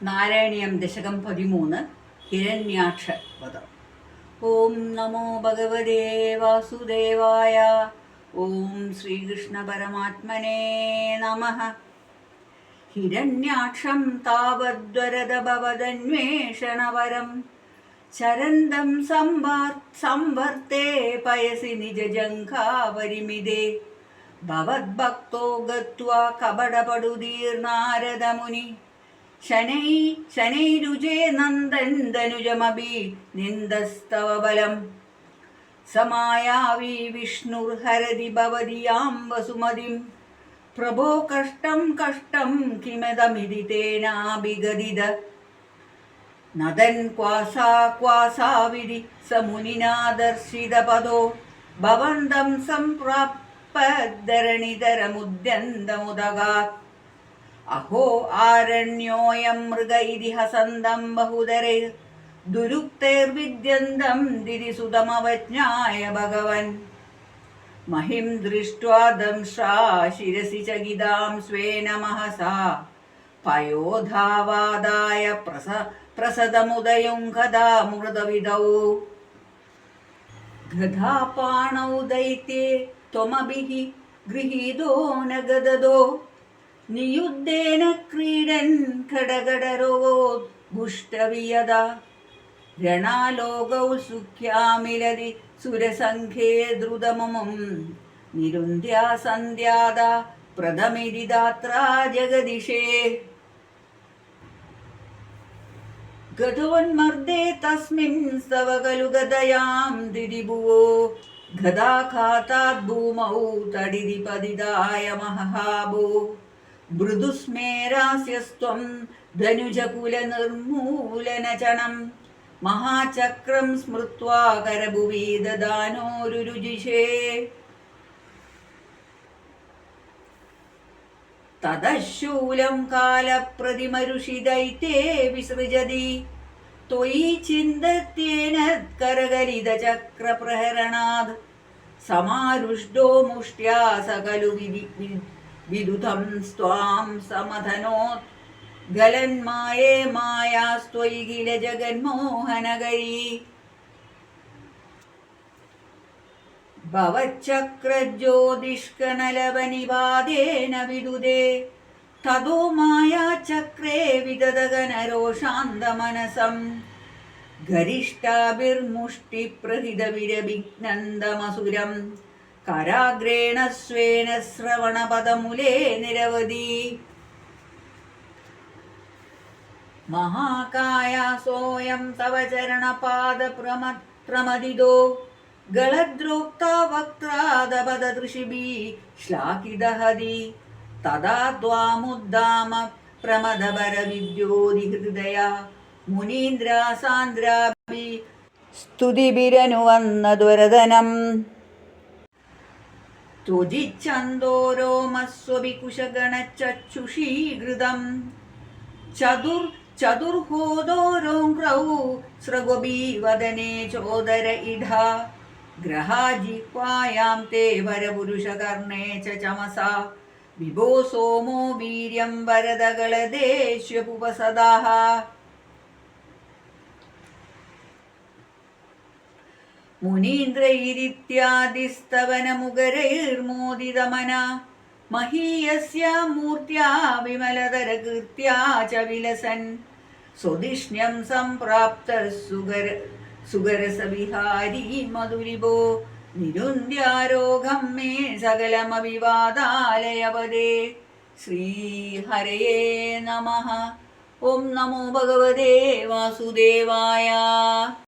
നാരായണീയം ദശകം 13 ഹിരണ്യാക്ഷ വധം. ഓം നമോ ഭഗവതേ വാസുദേവായ. ഓം ശ്രീകൃഷ്ണ പരമാത്മനേ നമഃ. ഹിരണ്യാക്ഷം താവദ്വരദഭവദന്വേഷണവരം ചരന്തം സംവർത്തേ പയസി നിജജംഘാപരിമിതേ ഭവദ്ഭക്തോ ഗത്വാ കപടപടുദീർനാരദമുനി ശനൈരുജേ നന്ദൻ ധനുജമഭി നിന്ദസ്തവ ബലം സമായാവി വിഷ്ണുർഹരതി ഭവതിയാം വസുമതിം പ്രഭോ കഷ്ടം കിമതമിതി തേനാഭിഗദിത നദൻ ക്വാസാവിധി സമുനിനാ ദർശിതപദോ ഭവന്തം സംപ്രാപ്തധരണിധരമുദ്യന്തമുദഗാത് അഹോ ആരണ്യോയം മൃഗ ഇതി ഹസന്തം ബഹുധരൈ ദുരുക്തൈർവിദ്യന്തം ദിരിസുതമവജ്ഞായ ഭഗവൻ മഹിം ദൃഷ്ട്വാ ദംഷ്ട്രാ ശിരസി ചകിതാം സ്വേന മഹസാ പയോധാവാദായ പ്രസദമുദയം ഗദാമൃതവിദൗ ഗദാപാണൗ ദൈത്യേ ത്വമഭിഃ ഗൃഹീതോ ന ഗദദോ നിയുദ്ധേന ക്രീഡൻ ഖഡഗഡരോദ്ഗുഷ്ടവിയദ രണാലോകൗ സുഖ്യാമിലതി സുരസംഘേ ദ്രുതമമം നിരുന്ധ്യാ സന്ധ്യാദ പ്രഥമിതി ദാത്രാ ജഗദിഷേ ഗതോന്മർദ്ദേ തസ്മിൻ സ്തവ ഖലു ഗദയാം ദിരിഭുവോ ഗദാഘാതാദ് ഭൂമൗ തടിതി പതിതായ മഹാബോ മൃദുസ്മേരാസ്യസ്ത്വം ധനുജകുലനിർമൂലനചണം മഹാചക്രം സ്മൃത്വാ കരഭുവി ദദാനോരുരുജിഷേ തദശൂലം കാലപ്രതിമരുഷിദൈത്യേ വിസൃജതി ത്വയി ചിന്തത്യേന കരകലിതചക്രപ്രഹരണാത് സമാരുഷ്ടോ മുഷ്ട്യാ സകലു വിദുതം സ്വാം സമധനോത് ഗലന്മായേ മായാസ്ത്വയി കില ജഗന്മോഹനകരീ ഭവച്ചക്രജ്യോതിഷ്കനലവനിവാദേന വിദുദേ തതോ മായാചക്രേ വിദദഗനരോഷാന്തമനസം ഗരിഷ്ഠാഭിർമുഷ്ടിപ്രഹിതവിരവിഘ്നന്ദമസുരം കരാഗ്രേണ സ്വേന ശ്രവണപദമുലേ നിരവധി മഹാകായാസോയം തവ ചരണപാദപ്രമദിതോ ഗളദ്രോക്താ വക്ത്രാദപദൃഷിഭിः ശ്ലാഘിതഹതി തദാ ത്വാമുദ്ദാമ പ്രമദപരവിദ്യോതിഹൃദയാ മുനീന്ദ്രാസാന്ദ്രാഭി സ്തുതിഭിരനുവന്നദ്വരദനം ത്വജിച്ഛന്തോരോമസ്വഭികുശഗണചക്ഷുഷീകൃതം ചതുർഹോദോരോങ്ക്രൗ സ്രഗോപി വദനേ ചോദര ഇഢാ ഗ്രഹാജിഹ്വായാം തേ വരപുരുഷകർണേ ച ചമസാ വിഭോ സോമോ വീര്യം വരദഗളദേശ്യപുപസദാഃ മുനീന്ദ്രൈരിത്യാദിസ്തവനമുഖരൈർമോദിതമന മഹീയസ്യാ മൂർത്യാ വിമലതരകീർത്യാ ച വിലസൻ സ്വദിഷ്ണ്യം സംപ്രാപ്തഃ സുഗരസവിഹാരീ മധുരിഭോ നിരുന്ധ്യാരോഗം മേ സകലമവിവാദാലയവദേ. ശ്രീഹരയേ നമഃ. ഓം നമോ ഭഗവതേ വാസുദേവായ.